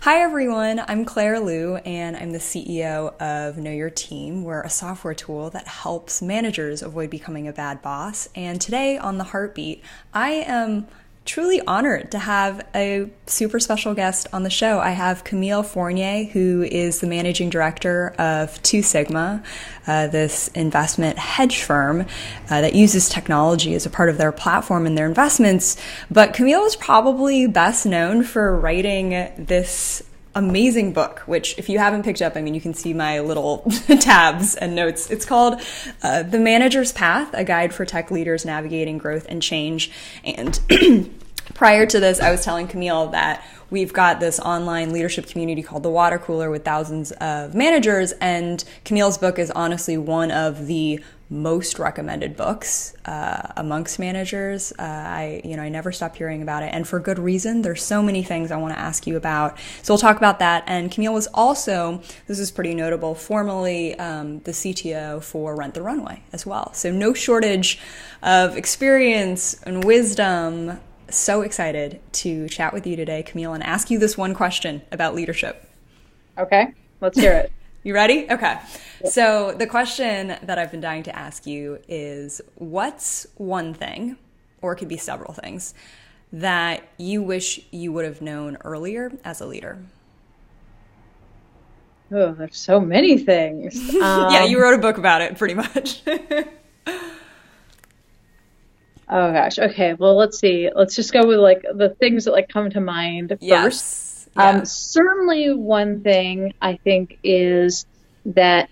Hi everyone, I'm Claire Liu and I'm the CEO of Know Your Team. We're a software tool that helps managers avoid becoming a bad boss. And today on The Heartbeat, I am truly honored to have a super special guest on the show. I have Camille Fournier, who is the managing director of Two Sigma, this investment hedge firm that uses technology as a part of their platform and their investments. But Camille is probably best known for writing this amazing book, which if you haven't picked up, I mean, you can see my little tabs and notes. It's called The Manager's Path, a guide for tech leaders navigating growth and change. And prior to this, I was telling Camille that we've got this online leadership community called The Water Cooler with thousands of managers. And Camille's book is honestly one of the most recommended books amongst managers. I never stop hearing about it, and for good reason. There's so many things I want to ask you about, so we'll talk about that. And Camille was also, this is pretty notable, formerly the CTO for Rent the Runway as well. So no shortage of experience and wisdom. So excited to chat with you today, Camille, and ask you this one question about leadership. Okay, let's hear it. You ready? Okay. So the question that I've been dying to ask you is, what's one thing, or it could be several things, that you wish you would have known earlier as a leader? Oh, there's so many things. Yeah, you wrote a book about it, pretty much. Oh gosh. Okay. Well, let's see. Let's just go with like the things that like come to mind first. Yes. Yeah. Certainly one thing I think is that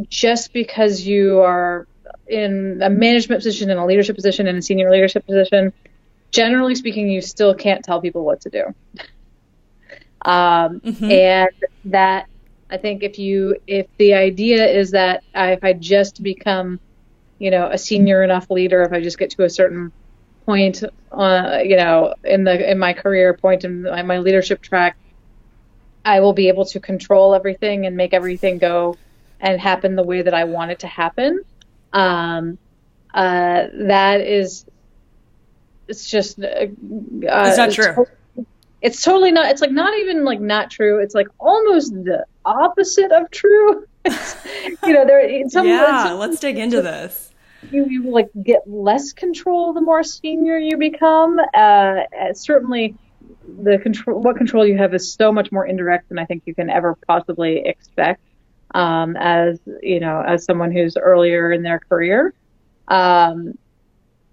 just because you are in a management position, in a leadership position, in a senior leadership position, generally speaking, you still can't tell people what to do. And that I think if the idea is that if I just become, a senior enough leader, if I just get to a certain point, in my career point in my leadership track, I will be able to control everything and make everything go and happen the way that I want it to happen. That is, it's just, it's not true. It's totally not. It's like not even like not true. It's like almost the opposite of true. Let's dig into this. You like get less control the more senior you become. Certainly, what control you have is so much more indirect than I think you can ever possibly expect. As someone who's earlier in their career, I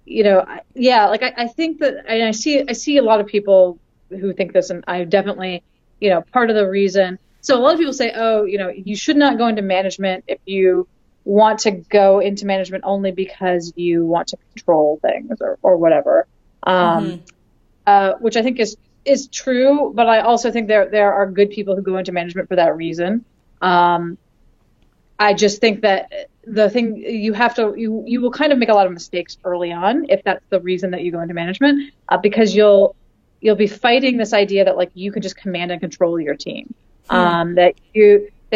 think that, and I see a lot of people who think this, and I definitely, part of the reason. So a lot of people say, you should not go into management if you want to go into management only because you want to control things or whatever, which I think is true. But I also think there are good people who go into management for that reason. I just think that the thing you will kind of make a lot of mistakes early on if that's the reason that you go into management, because you'll be fighting this idea that like you can just command and control your team, that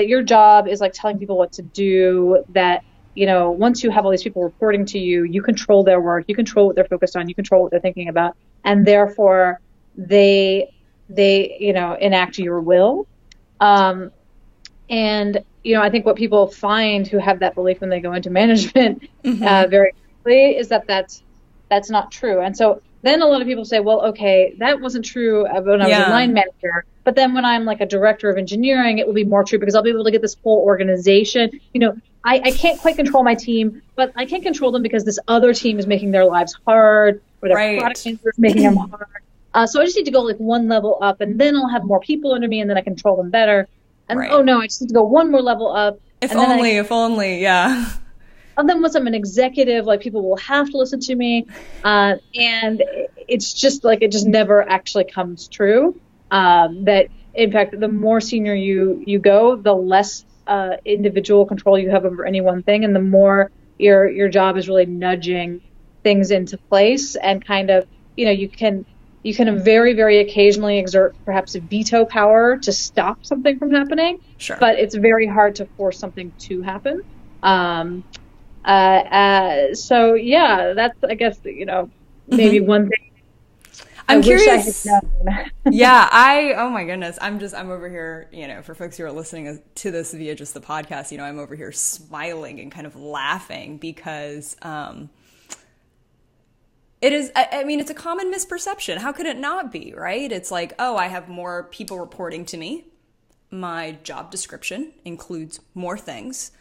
your job is like telling people what to do, that, once you have all these people reporting to you, you control their work, you control what they're focused on, you control what they're thinking about, and therefore they enact your will. And, I think what people find who have that belief when they go into management very quickly is that that's not true. And so then a lot of people say, well, okay, that wasn't true when I was a line manager, but then when I'm like a director of engineering, it will be more true because I'll be able to get this whole organization. I can't quite control my team, but I can control them because this other team is making their lives hard, or their product manager is making them hard. So I just need to go like one level up, and then I'll have more people under me, and then I control them better. And oh no, I just need to go one more level up. If only, yeah. And then once I'm an executive, like people will have to listen to me, and it's just like it just never actually comes true. That in fact, the more senior you go, the less individual control you have over any one thing, and the more your job is really nudging things into place, and kind of you can very, very occasionally exert perhaps a veto power to stop something from happening. Sure. But it's very hard to force something to happen. So yeah, that's, I guess, maybe one thing. I I'm wish I had curious. known. Yeah, oh my goodness. I'm over here, for folks who are listening to this via just the podcast, I'm over here smiling and kind of laughing because, it is, I mean, it's a common misperception. How could it not be, right? It's like, oh, I have more people reporting to me. My job description includes more things.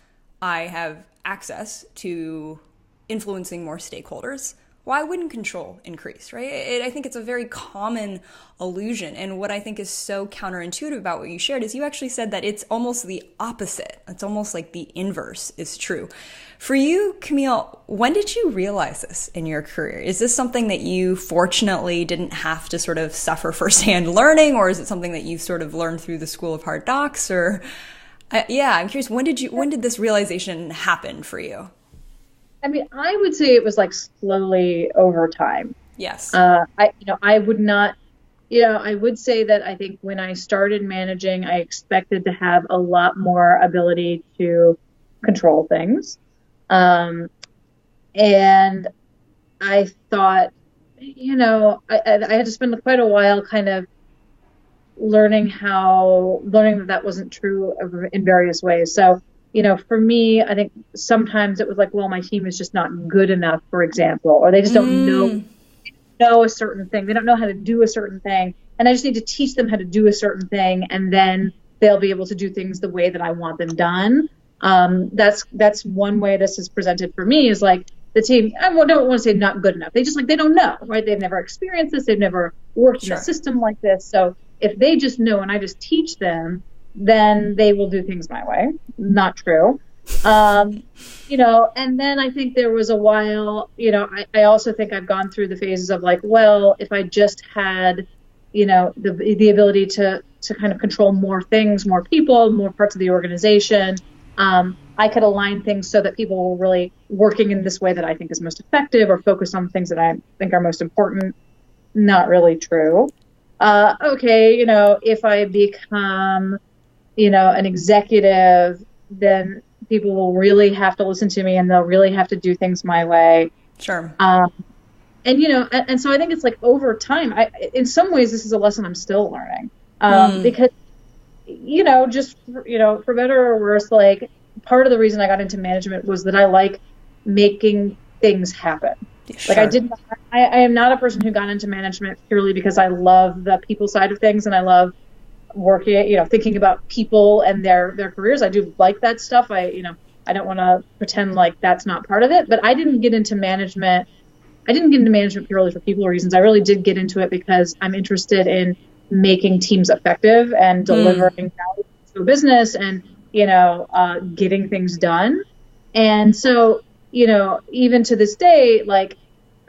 I have access to influencing more stakeholders. Why wouldn't control increase, right? I think it's a very common illusion. And what I think is so counterintuitive about what you shared is you actually said that it's almost the opposite. It's almost like the inverse is true. For you, Camille, when did you realize this in your career? Is this something that you fortunately didn't have to sort of suffer firsthand learning, or is it something that you sort of learned through the School of Hard Knocks? Or, yeah, I'm curious, when did this realization happen for you? I mean, I would say it was like slowly over time. Yes. I would not, I would say that I think when I started managing, I expected to have a lot more ability to control things. And I thought, I had to spend quite a while kind of learning that wasn't true in various ways. So, for me, I think sometimes it was like, well, my team is just not good enough, for example, or they just don't know a certain thing. They don't know how to do a certain thing. And I just need to teach them how to do a certain thing. And then they'll be able to do things the way that I want them done. That's one way this is presented for me, is like the team, I don't want to say not good enough. They don't know, right? They've never experienced this. They've never worked in a system like this. So if they just know and I just teach them, then they will do things my way. Not true. And then I think there was a while, I also think I've gone through the phases of like, well, if I just had, the ability to kind of control more things, more people, more parts of the organization, I could align things so that people were really working in this way that I think is most effective, or focus on things that I think are most important. Not really true. If I become an executive, then people will really have to listen to me and they'll really have to do things my way. Sure. And so I think it's like over time, in some ways, this is a lesson I'm still learning. Because, for better or worse, like part of the reason I got into management was that I like making things happen. Sure. Like I am not a person who got into management purely because I love the people side of things and I love working, thinking about people and their careers. I do like that stuff. I don't want to pretend like that's not part of it, but I didn't get into management purely for people reasons. I really did get into it because I'm interested in making teams effective and delivering value to a business and, getting things done. And so, even to this day, like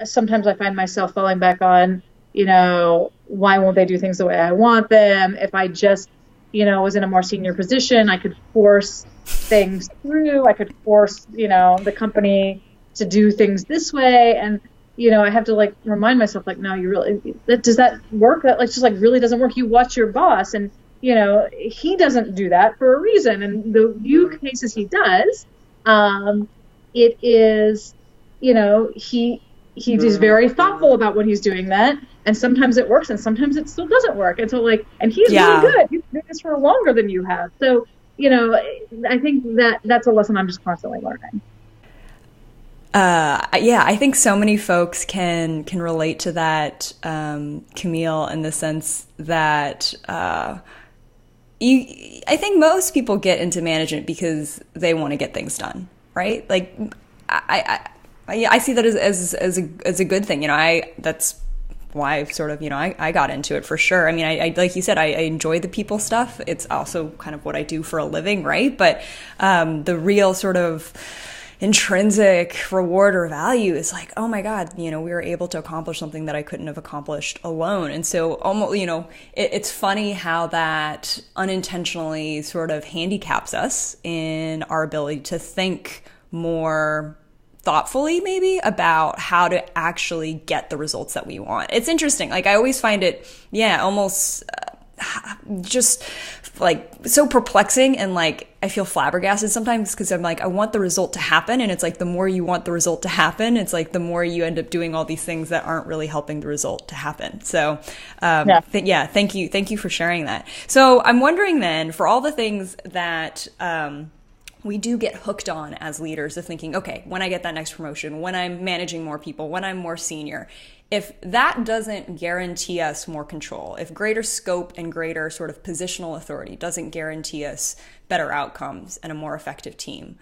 sometimes I find myself falling back on, why won't they do things the way I want them? If I just, was in a more senior position, I could force things through. I could force, the company to do things this way. And, I have to like remind myself, like, no, does that work? That like just like really doesn't work. You watch your boss and, he doesn't do that for a reason. And the few cases he does, it is, he's very thoughtful about when he's doing that. And sometimes it works and sometimes it still doesn't work. And so like, and he's really good. He's been doing this for longer than you have. So, I think that's a lesson I'm just constantly learning. I think so many folks can relate to that, Camille, in the sense that, I think most people get into management because they want to get things done, right? Like, I see that as a good thing. That's why I've sort of, I got into it for sure. I mean, I like you said, I enjoy the people stuff. It's also kind of what I do for a living, right? But the real sort of intrinsic reward or value is like, oh my God, we were able to accomplish something that I couldn't have accomplished alone. And so almost, it's funny how that unintentionally sort of handicaps us in our ability to think more thoughtfully maybe about how to actually get the results that we want. It's interesting. Like I always find it, almost just like so perplexing, and like I feel flabbergasted sometimes because I'm like, I want the result to happen, and it's like the more you want the result to happen, it's like the more you end up doing all these things that aren't really helping the result to happen. So thank you for sharing that. So I'm wondering then, for all the things that we do get hooked on as leaders, of thinking, okay, when I get that next promotion, when I'm managing more people, when I'm more senior, if that doesn't guarantee us more control, if greater scope and greater sort of positional authority doesn't guarantee us better outcomes and a more effective team,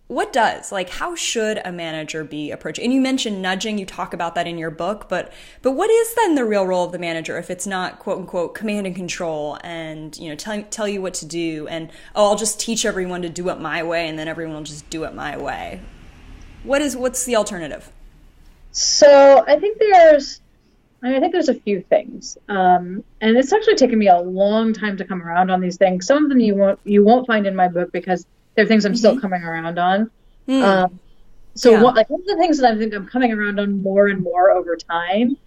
what does? Like, how should a manager be approaching? And you mentioned nudging, you talk about that in your book, but what is then the real role of the manager if it's not, quote unquote, command and control and, you know, tell you what to do, and, oh, I'll just teach everyone to do it my way, and then everyone will just do it my way. What's the alternative? So I think there's a few things, and it's actually taken me a long time to come around on these things. Some of them you won't find in my book because they're things I'm still coming around on. One of the things that I think I'm coming around on more and more over time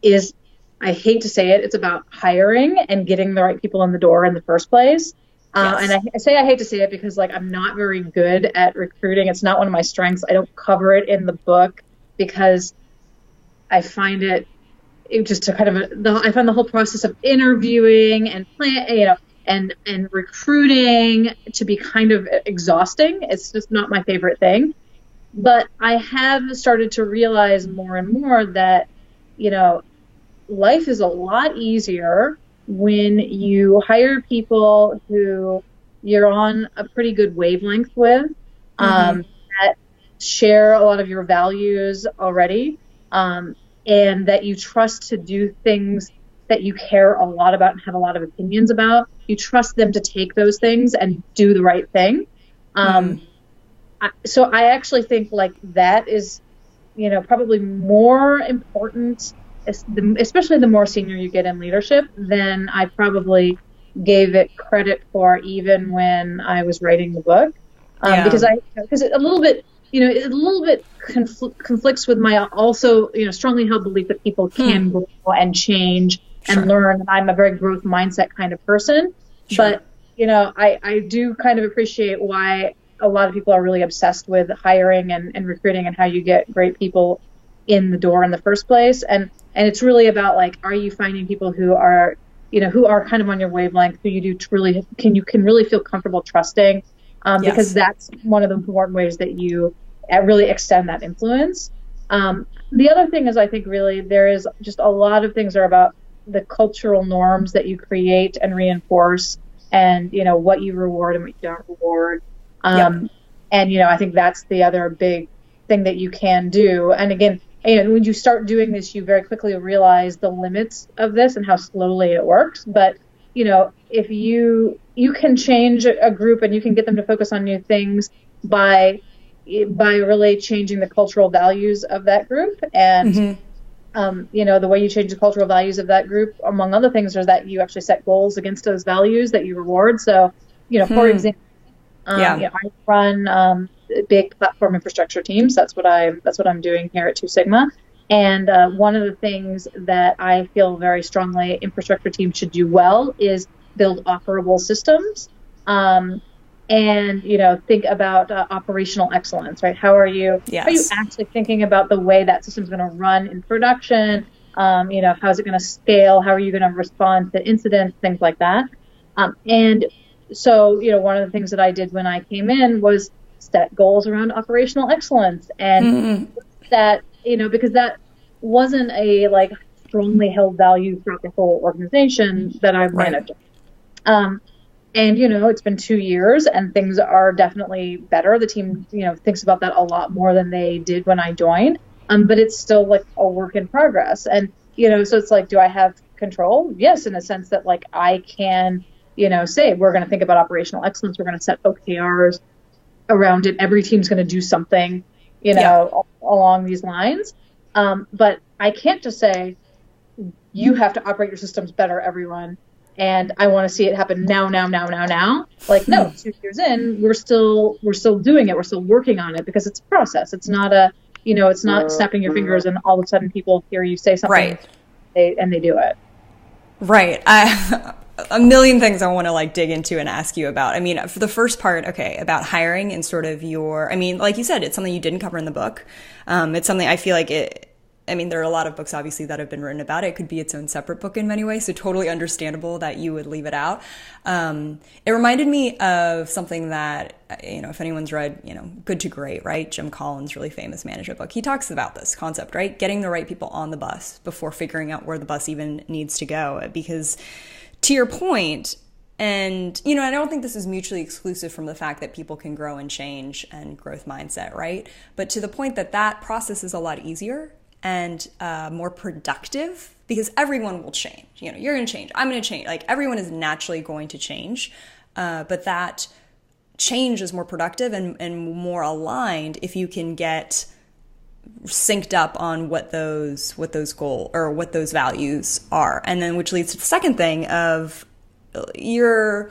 is, I hate to say it, it's about hiring and getting the right people in the door in the first place. And I say I hate to say it because, like, I'm not very good at recruiting. It's not one of my strengths. I don't cover it in the book because I find it just to kind of I find the whole process of interviewing and and recruiting to be kind of exhausting. It's just not my favorite thing. But I have started to realize more and more that, you know, life is a lot easier when you hire people who you're on a pretty good wavelength with, that share a lot of your values already, and that you trust to do things that you care a lot about and have a lot of opinions about. You trust them to take those things and do the right thing. So I actually think, like, that is, you know, probably more important, especially the more senior you get in leadership, than I probably gave it credit for even when I was writing the book. Because it a little bit conflicts with my also, you know, strongly held belief that people can grow and change and learn. And I'm a very growth mindset kind of person. But, you know, I do kind of appreciate why a lot of people are really obsessed with hiring and recruiting and how you get great people in the door in the first place. And it's really about, like, are you finding people who are, you know, who are kind of on your wavelength, who you can really feel comfortable trusting, because that's one of the important ways that you really extend that influence. The other thing is, I think really there is just a lot of things are about the cultural norms that you create and reinforce, and, you know, what you reward and what you don't reward. And, you know, I think that's the other big thing that you can do. And again, you know, when you start doing this, you very quickly realize the limits of this and how slowly it works. But, you know, if you can change a group and you can get them to focus on new things by really changing the cultural values of that group. And, you know, the way you change the cultural values of that group, among other things, is that you actually set goals against those values that you reward. So, you know, for example, you know, I run big platform infrastructure teams. That's what I'm doing here at Two Sigma. And one of the things that I feel very strongly infrastructure teams should do well is build operable systems. And, you know, think about operational excellence, right? How are you actually thinking about the way that system is going to run in production? You know, how is it going to scale? How are you going to respond to incidents, things like that? And so, you know, one of the things that I did when I came in was set goals around operational excellence, and that, you know, because that wasn't a, like, strongly held value throughout the whole organization that I managed. And, you know, it's been 2 years and things are definitely better. The team, you know, thinks about that a lot more than they did when I joined. But it's still, like, a work in progress. And, you know, so it's like, do I have control? Yes, in a sense that, like, I can, you know, say we're going to think about operational excellence. We're going to set OKRs around it. Every team's going to do something, you know, along these lines. But I can't just say, you have to operate your systems better, everyone, and I want to see it happen now. Like, no, 2 years in, we're still doing it. We're still working on it because it's a process. It's not it's not snapping your fingers and all of a sudden people hear you say something and they do it. Right. a million things I want to like dig into and ask you about. I mean, for the first part, okay, about hiring and sort of I mean, like you said, it's something you didn't cover in the book. It's something I feel like I mean, there are a lot of books, obviously, that have been written about it. It could be its own separate book in many ways, so totally understandable that you would leave it out. It reminded me of something that, if anyone's read, Good to Great, right? Jim Collins' really famous management book. He talks about this concept, right? Getting the right people on the bus before figuring out where the bus even needs to go. Because to your point, and, I don't think this is mutually exclusive from the fact that people can grow and change and growth mindset, right? But to the point that process is a lot easier and more productive, because everyone will change. You're going to change. I'm going to change. Like, everyone is naturally going to change. But that change is more productive and more aligned if you can get synced up on what those goals or what those values are. And then which leads to the second thing of your,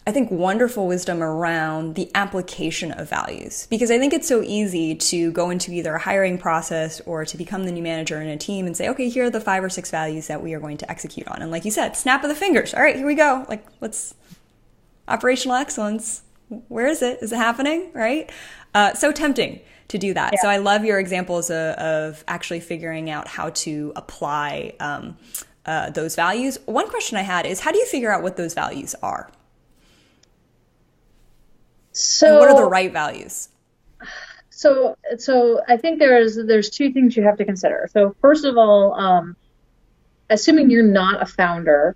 I think, wonderful wisdom around the application of values. Because I think it's so easy to go into either a hiring process or to become the new manager in a team and say, okay, here are the 5 or 6 values that we are going to execute on. And like you said, snap of the fingers. All right, here we go. Like, let's operational excellence. Where is it? Is it happening? Right? So tempting to do that. Yeah. So I love your examples of actually figuring out how to apply those values. One question I had is, how do you figure out what those values are? So, and what are the right values? So I think there's 2 things you have to consider. So first of all, assuming you're not a founder,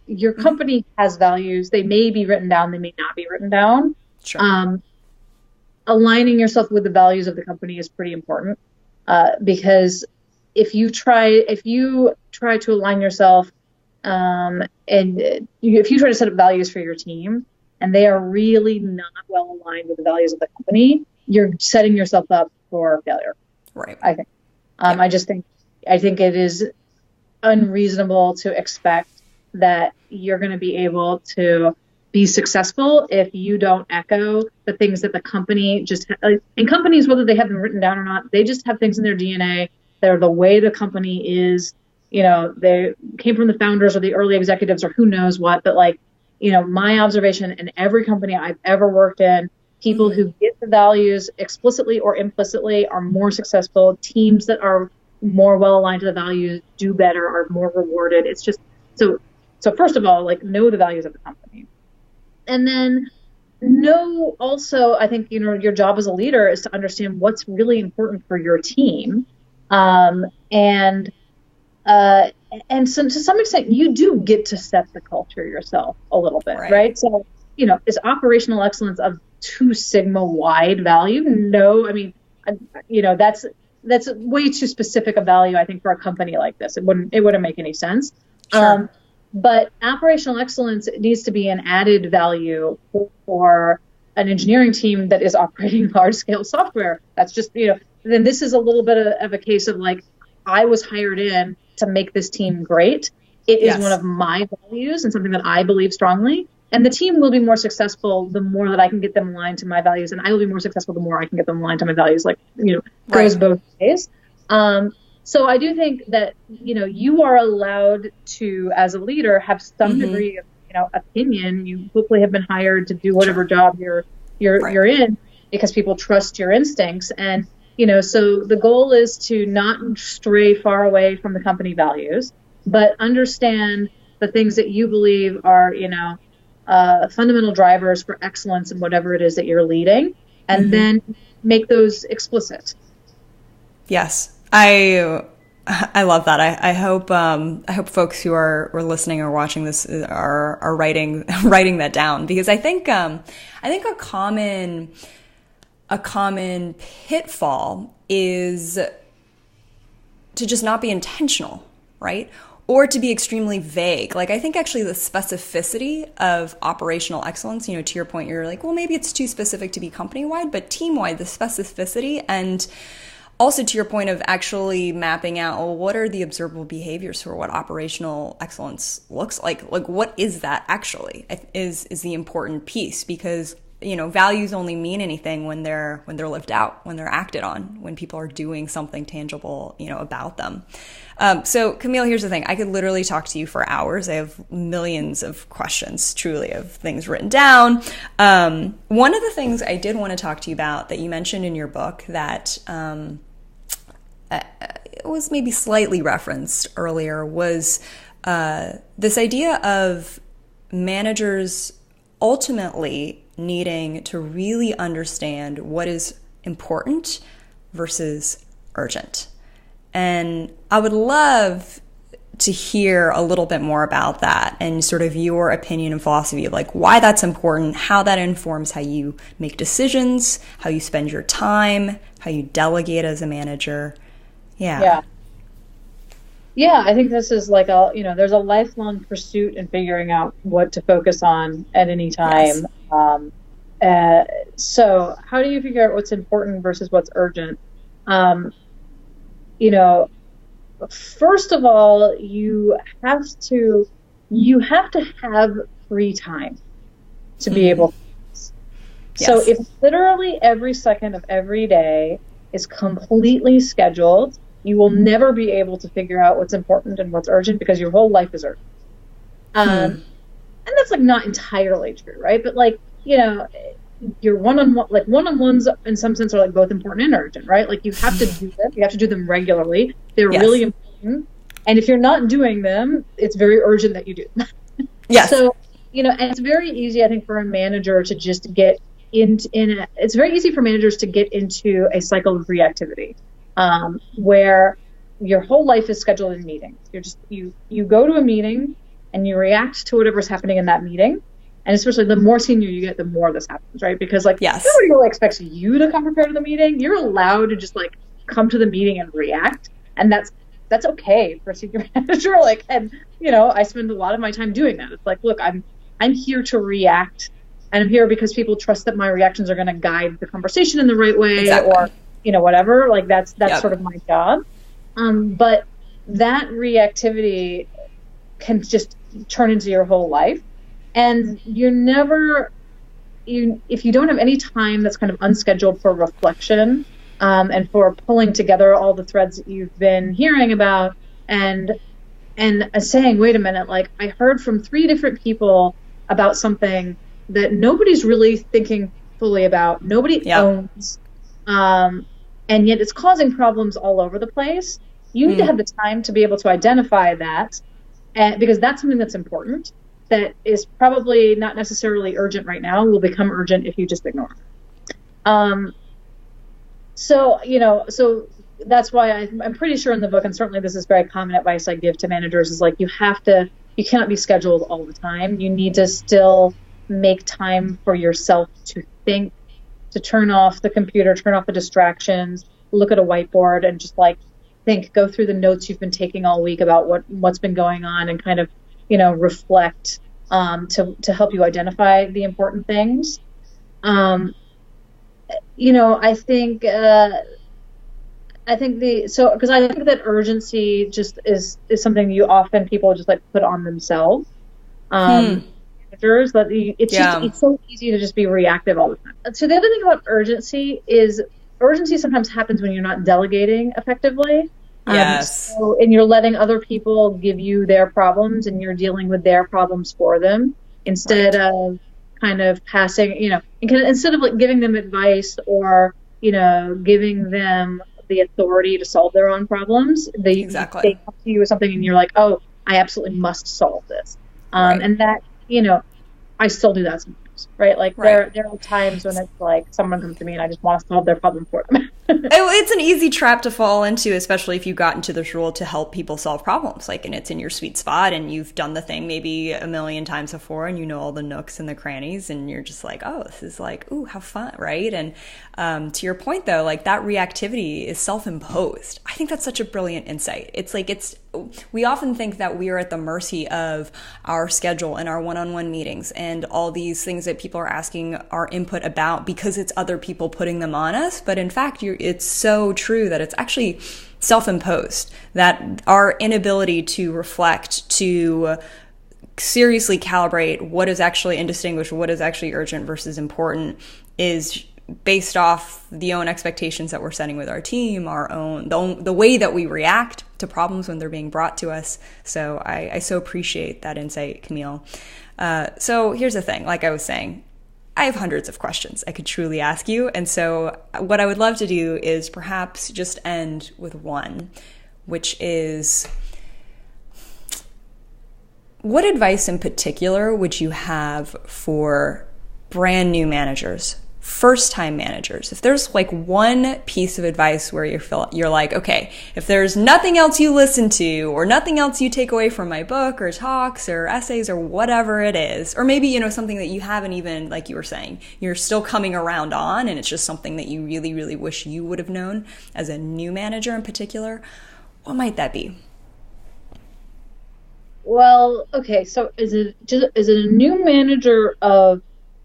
your company has values. They may be written down. They may not be written down. Sure. Aligning yourself with the values of the company is pretty important, because if you try to align yourself, and if you try to set up values for your team, and they are really not well aligned with the values of the company, you're setting yourself up for failure. Right. I think. I think it is unreasonable to expect that you're going to be able to be successful if you don't echo the things that the company in companies, whether they have them written down or not, they just have things in their DNA that are the way the company is. They came from the founders or the early executives or who knows what, but my observation in every company I've ever worked in, people who get the values explicitly or implicitly are more successful. Teams that are more well aligned to the values do better, are more rewarded. It's just so first of all, know the values of the company. And then also, I think, your job as a leader is to understand what's really important for your team. So to some extent, you do get to set the culture yourself a little bit, right? So, is operational excellence a 2 sigma wide value? No, I mean, that's way too specific a value, I think, for a company like this. It wouldn't make any sense. Sure. But operational excellence needs to be an added value for an engineering team that is operating large scale software. That's just, then this is a little bit of a case of I was hired in to make this team great. It is one of my values and something that I believe strongly. And the team will be more successful the more that I can get them aligned to my values. And I will be more successful the more I can get them aligned to my values. Goes both ways. So I do think that, you are allowed to, as a leader, have some degree of, opinion. You hopefully have been hired to do whatever job you're in because people trust your instincts. And, so the goal is to not stray far away from the company values, but understand the things that you believe are, fundamental drivers for excellence in whatever it is that you're leading, and then make those explicit. Yes. I love that. I hope folks who are listening or watching this are writing that down, because I think a common pitfall is to just not be intentional, right? Or to be extremely vague. I think actually the specificity of operational excellence, to your point, you're like, well, maybe it's too specific to be company-wide, but team-wide, the specificity, and also to your point of actually mapping out, well, what are the observable behaviors for what operational excellence looks like? What is that actually is the important piece, because values only mean anything when they're lived out, when they're acted on, when people are doing something tangible, about them. So Camille, here's the thing. I could literally talk to you for hours. I have millions of questions, truly, of things written down. One of the things I did want to talk to you about that you mentioned in your book that was maybe slightly referenced earlier was this idea of managers ultimately needing to really understand what is important versus urgent. And I would love to hear a little bit more about that and sort of your opinion and philosophy of like why that's important, how that informs how you make decisions, how you spend your time, how you delegate as a manager. Yeah. Yeah, I think this is like there's a lifelong pursuit in figuring out what to focus on at any time. Yes. So how do you figure out what's important versus what's urgent? First of all, you have to have free time to be able to. Yes. So if literally every second of every day is completely scheduled, you will never be able to figure out what's important and what's urgent because your whole life is urgent. And that's like not entirely true, right? But like, your one-on-ones in some sense are like both important and urgent, right? Like you have to do them. You have to do them regularly. They're really important. And if you're not doing them, it's very urgent that you do. Yes. So, and it's very easy, I think, for a manager to just get it's very easy for managers to get into a cycle of reactivity. Where your whole life is scheduled in meetings. You go to a meeting and you react to whatever's happening in that meeting. And especially the more senior you get, the more this happens, right? Because nobody really expects you to come prepared to the meeting. You're allowed to just like come to the meeting and react. And that's okay for a senior manager. I spend a lot of my time doing that. It's like, look, I'm here to react, and I'm here because people trust that my reactions are going to guide the conversation in the right way, or whatever. Like that's sort of my job. But that reactivity can just turn into your whole life. And if you don't have any time that's kind of unscheduled for reflection, and for pulling together all the threads that you've been hearing about and saying, wait a minute, like I heard from 3 different people about something that nobody's really thinking fully about, nobody owns, and yet it's causing problems all over the place. You need to have the time to be able to identify that, because that's something that's important, that is probably not necessarily urgent right now, will become urgent if you just ignore it. So that's why I'm pretty sure in the book, and certainly this is very common advice I give to managers, is like you cannot be scheduled all the time. You need to still make time for yourself to think, to turn off the computer, turn off the distractions, look at a whiteboard and just like think, go through the notes you've been taking all week about what's been going on and kind of, reflect to help you identify the important things. I think because I think that urgency just is something people just like put on themselves. Managers, but it's so easy to just be reactive all the time. So the other thing about urgency is urgency sometimes happens when you're not delegating effectively. Yes. And you're letting other people give you their problems and you're dealing with their problems for them instead of kind of passing, instead of like giving them advice or, giving them the authority to solve their own problems. They come to you with something and you're like, oh, I absolutely must solve this. And that, I still do that sometimes, right? Like there are times when it's like someone comes to me and I just want to solve their problem for them. It's an easy trap to fall into, especially if you got into this role to help people solve problems, and it's in your sweet spot and you've done the thing maybe a million times before and you know all the nooks and the crannies and you're just like, oh, this is like, ooh, how fun, right? And to your point though, like that reactivity is self-imposed. I think that's such a brilliant insight. We often think that we are at the mercy of our schedule and our one-on-one meetings and all these things that people are asking our input about because it's other people putting them on us. But in fact, it's so true that it's actually self-imposed, that our inability to reflect, to seriously calibrate what is actually indistinguished, what is actually urgent versus important is based off the own expectations that we're setting with our team, the way that we react to problems when they're being brought to us. So I so appreciate that insight, Camille. So here's the thing, like I was saying, I have hundreds of questions I could truly ask you. And so what I would love to do is perhaps just end with one, which is, what advice in particular would you have for brand new managers, first-time managers? If there's like one piece of advice where you're like, okay, if there's nothing else you listen to or nothing else you take away from my book or talks or essays or whatever it is, or maybe, something that you haven't even, like you were saying, you're still coming around on and it's just something that you really, really wish you would have known as a new manager in particular, what might that be? Well, okay, so is it a new manager of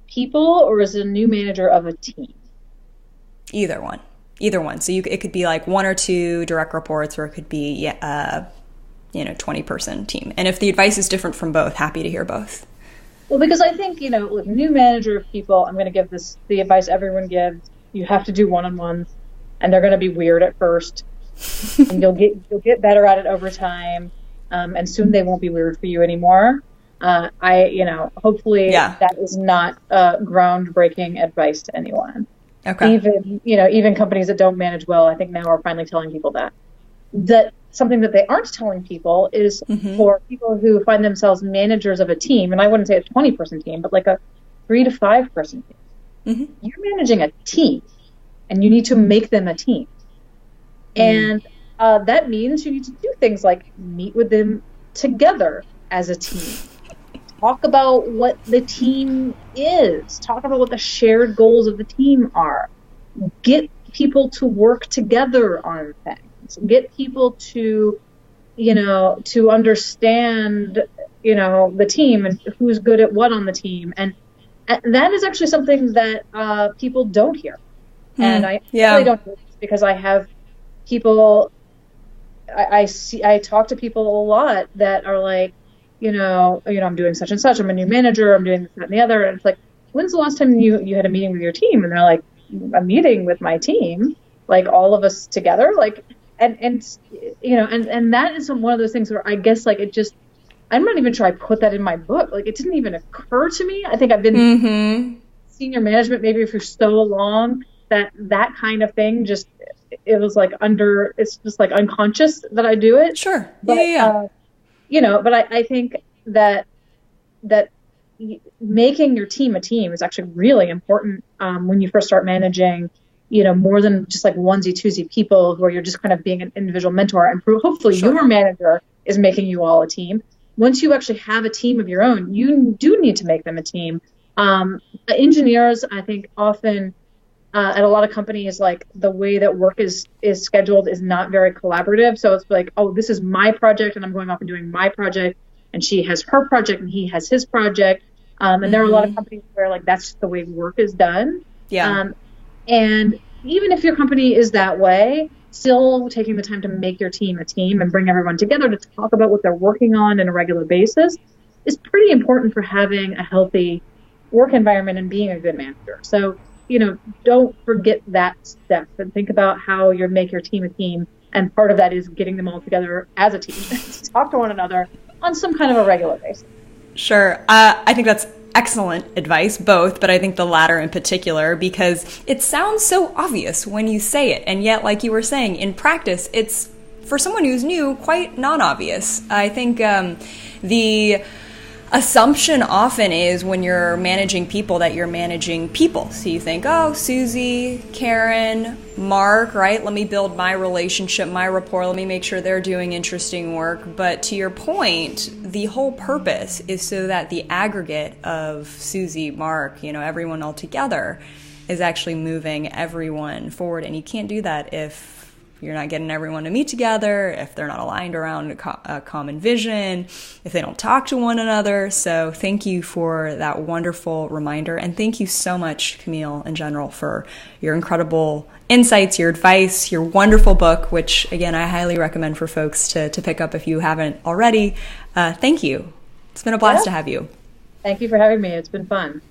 people or is it a new manager of a team? Either one. So it could be like 1 or 2 direct reports, or it could be 20-person team. And if the advice is different from both, happy to hear both. Well, because I think, with new manager of people, I'm going to give the advice everyone gives. You have to do one-on-ones, and they're going to be weird at first, and you'll get better at it over time. And soon they won't be weird for you anymore. Hopefully that is not groundbreaking advice to anyone. Okay. Even companies that don't manage well, I think now are finally telling people that something that they aren't telling people is for people who find themselves managers of a team. And I wouldn't say a 20-person team, but like a 3 to 5-person team. You're managing a team and you need to make them a team. And that means you need to do things like meet with them together as a team. Talk about what the team is. Talk about what the shared goals of the team are. Get people to work together on things. Get people to, to understand, the team and who's good at what on the team. And that is actually something that people don't hear. And I really don't hear this because I have people... I talk to people a lot that are like, I'm doing such and such. I'm a new manager. I'm doing this, that, and the other. And it's like, when's the last time you had a meeting with your team? And they're like, a meeting with my team, like all of us together. Like, and that is one of those things where I guess like I'm not even sure I put that in my book. Like it didn't even occur to me. I think I've been senior management maybe for so long that kind of thing just, it was like it's just like unconscious that I do it. Sure. But, but I think that making your team a team is actually really important when you first start managing, more than just like onesie-twosie people where you're just kind of being an individual mentor. And hopefully your manager is making you all a team. Once you actually have a team of your own, you do need to make them a team. Engineers, I think, often... at a lot of companies, like the way that work is scheduled is not very collaborative. So it's like, oh, this is my project and I'm going off and doing my project, and she has her project and he has his project. And there are a lot of companies where like that's just the way work is done. Yeah. And even if your company is that way, still taking the time to make your team a team and bring everyone together to talk about what they're working on a regular basis is pretty important for having a healthy work environment and being a good manager. So don't forget that step and think about how you make your team a team. And part of that is getting them all together as a team to talk to one another on some kind of a regular basis. Sure. I think that's excellent advice, both, but I think the latter in particular, because it sounds so obvious when you say it. And yet, like you were saying, in practice, it's, for someone who's new, quite non-obvious. I think the assumption often is when you're managing people that you're managing people. So you think, oh, Susie, Karen, Mark, right? Let me build my relationship, my rapport. Let me make sure they're doing interesting work. But to your point, the whole purpose is so that the aggregate of Susie, Mark, everyone all together is actually moving everyone forward. And you can't do that if you're not getting everyone to meet together, if they're not aligned around a common vision, if they don't talk to one another. So thank you for that wonderful reminder. And thank you so much, Camille, in general, for your incredible insights, your advice, your wonderful book, which, again, I highly recommend for folks to pick up if you haven't already. Thank you. It's been a blast Yeah. to have you. Thank you for having me. It's been fun.